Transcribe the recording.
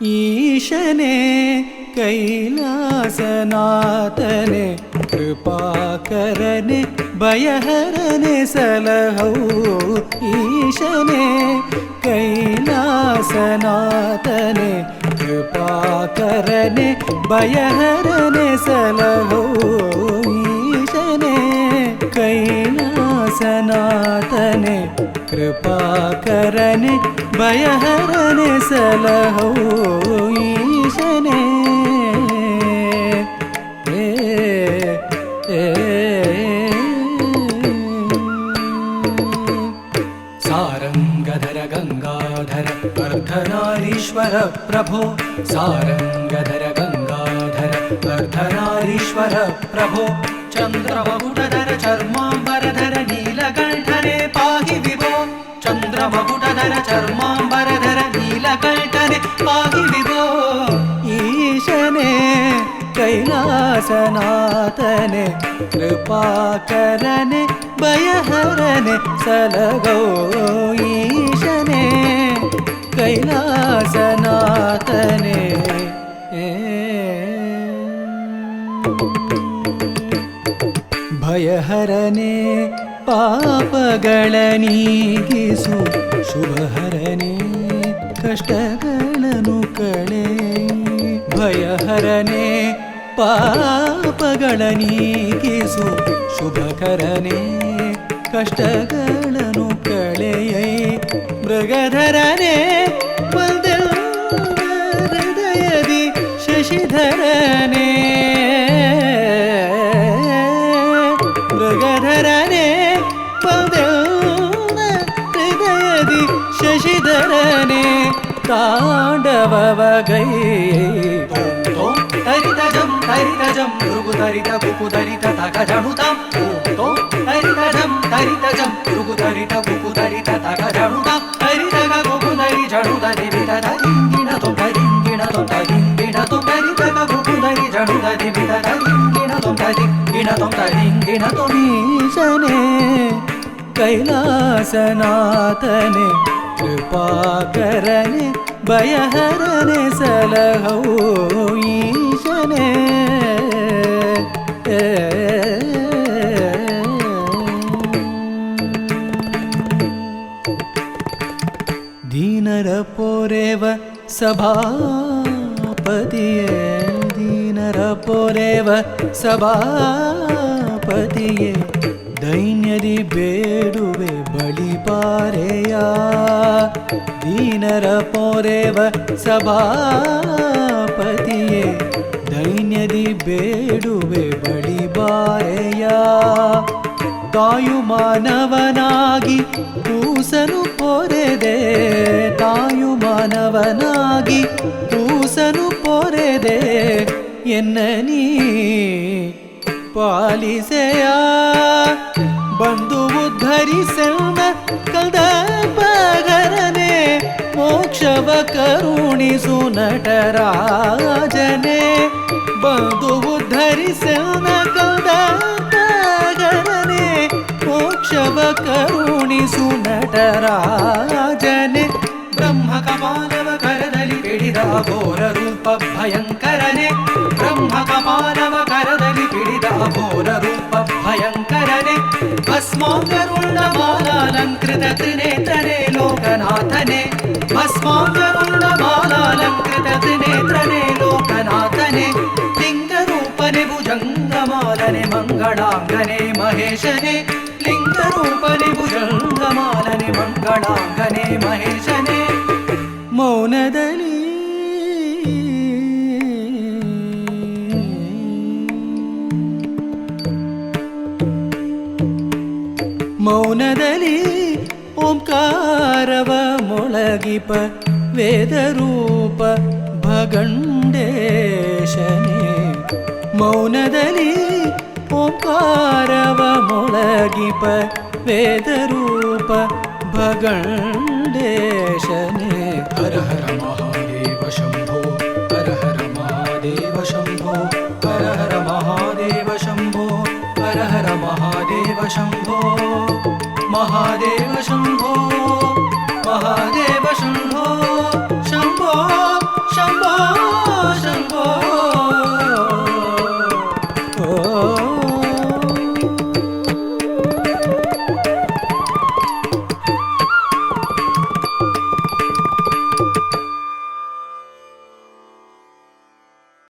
ಈಶನೇ ಕೈಲಾಸನಾಥನೆ ಕೃಪಾಕರನೆ ಭಯಹರನೆ ಸಲಹೌ. ಈಶನೇ ಕೈಲಾಸನಾಥನೆ ಕೃಪಾಕರನೆ ಭಯಹರನೆ ಸಲಹೌ. ಈಶನೇ ಕೈಲಾಸನಾಥನೆ ಕೃಪಾಕರನೆ ಭಯಹರನೆ ಸಲಹೌ. ಈಶನೇ ಸಾರಂಗಧರ ಗಂಗಾಧರ ಅರ್ಧನಾರೀಶ್ವರ ಪ್ರಭೋ. ಸಾರಂಗಧರ ಗಂಗಾಧರ ಅರ್ಧನಾರೀಶ್ವರ ಪ್ರಭೋ. ಚಂದ್ರಮಕುಟಧರ ಚರ್ಮಾಂಬರಧರ ನೀಲಕಂಠನೆ ಪಾಹಿ ವಿಭೋ. ಚಂದ್ರಮಕುಟಧರ ಚರ್ಮಾಂಬರಧರ ನೀಲಕಂಠನೆ ಪಾಹಿ ವಿಭೋ. ಈಶನೇ ಕೈಲಾಸನಾಥನೆ ಕೃಪಾಕರನೆ ಭಯಹರನೆ ಸಲಗೋ. ಈಶನೇ ಕೈಲಾಸನಾಥನೆ ಭಯಹರನೆ ಪಾಪಗಳ ನೀಗಿಸು. ಶುಭಹರನೆ ಕಷ್ಟಗಳನ್ನು ಕಳೆ. ಭಯಹರನೆ ಪಾಪಗಳ ನೀಗಿಸು. ಶುಭಕರನೆ ಕಷ್ಟಗಳನ್ನು ಕಳೆಯೈ. ಮೃಗಧರನೆ ಹೃದಯದಿ ಶಶಿಧರನೆ. ಮೃಗಧರನೆ ಹೃದಯದಿ ಶಶಿಧರನೆ ತಾಂಡವಗೈ. ತರಿತಜಂ ತರಿತಜಂ ಋಗುತರಿತ ಕುಕುತರಿತ ತಗಜಣುತಾಂ. ತರಿತಜಂ ತರಿತಜಂ ಋಗುತರಿತ ಕುಕುತರಿತ ತಗಜಣುತಾಂ. ತರಿತಗ ಕುಕುತರಿ ಜಣುದರಿ ಬಿಡದ ರಿಂಗಿಣ ತೊಂದರಿಂಗಿಣ ತೊಂದರಿಂಗಿಣ ತೊಂದರಿತಗ ಕುಕುತರಿ ಜಣುದರಿ ಬಿಡದ ರಿಂಗಿಣ ತೊಂದರಿಂಗಿಣ ತೊಂದರಿಂಗಿಣ ತೊಮೀಶನೇ ಕೈಲಾಸನಾಥನೆ ಕೃಪಾಕರನೆ ಭಯಹರನೆ ಸಲಹೌ. ಈಶನೇ ದೀನರ ಪೊರೆವ ಸಭಾಪತಿಯೇ. ದೀನರ ಪೊರೆವ ಸಭಾಪತಿಯೇ. ದೈನ್ಯದಿ ಬೇಡುವೆ ಬಳಿಪಾರೆಯ. ದೀನರ ಪೊರೆವ ಸಭಾಪತಿಯೇ. ದೈನ್ಯದಿ ಬೇಡುವೆ ಬಳಿಬಾರೆಯ. ತಾಯು ಮಾನವನಾಗಿ ಕೂಸನು ಪೊರೆದೆ. ತಾಯು ಮಾನವನಾಗಿ ಕೂಸನು ಪೊರೆದೆ. ಎನ್ನ ನೀ ಪಾಲಿಸೆಯ. ಬಂದು ಉದ್ಧರಿಸೆನ್ನ ಕಲ್ದಪಗರನೆ. ಮೋಕ್ಷವ ಕರುಣಿಸು ನಟರಾಜನೆ. ಬಂದು ಉದ್ಧರಿಸೆನ್ನ ಕಲ್ದಪಗರನೆ. ಮೋಕ್ಷವ ಕರುಣಿಸು ನಟರಾಜನೆ. ಬ್ರಹ್ಮ ಕಪಾಲವ ಕರದಲ್ಲಿ ಹಿಡಿದ ಘೋರ ರೂಪ ಭಯಂಕರನೆ. ಬ್ರಹ್ಮ ಕಪಾಲವ ಕರದಲ್ಲಿ ಹಿಡಿದ ಘೋರ ರೂಪ ಭಯಂಕರನೆ. ಭಸ್ಮಾಂಗರುಳ್ಳ ಮಾಲಾಲಂಕೃತ ತ್ರಿನೇತ್ರನೆ ಲೋಕನಾಥನೆ. ಭಸ್ಮಾಂಗರುಳ್ಳ ಮಾಲಾಲಂಕೃತ ತ್ರಿನೇತ್ರನೆ ಲೋಕನಾಥನೆ. ಲಿಂಗರೂಪನೆ ಭುಜಂಗಮಾಲನೆ ಮಂಗಳಾಂಗನೆ ಮಹೇಶನೆ. ಲಿಂಗರೂಪನೆ ಭುಜಂಗಮಾಲನೆ ಮಂಗಳಾಂಗನೆ ಮಹೇಶನೆ. ಮೌನದಲ್ಲಿ ಮೌನದಲ್ಲಿ ಓಂಕಾರವ ಮೊಳಗಿಪ ವೇದರೂಪ ಭಗಂಡೇಶನೇ. ಮೌನದಲ್ಲಿ ಓಂಕಾರವ ಮೊಳಗಿಪ ವೇದರೂಪ ಭಗಂಡೇಶನೇ. ಹರ ಹರ ಮಹಾದೇವ ಶಂಭೋ. ಹರ ಹರ ಮಹಾದೇವ ಶಂಭೋ. ಹರ ಹರ ಮಹಾದೇವ ಶಂಭೋ. ಹರ ಹರ ಮಹಾದೇವ ಶಂಭೋ. ಮಹಾದೇವ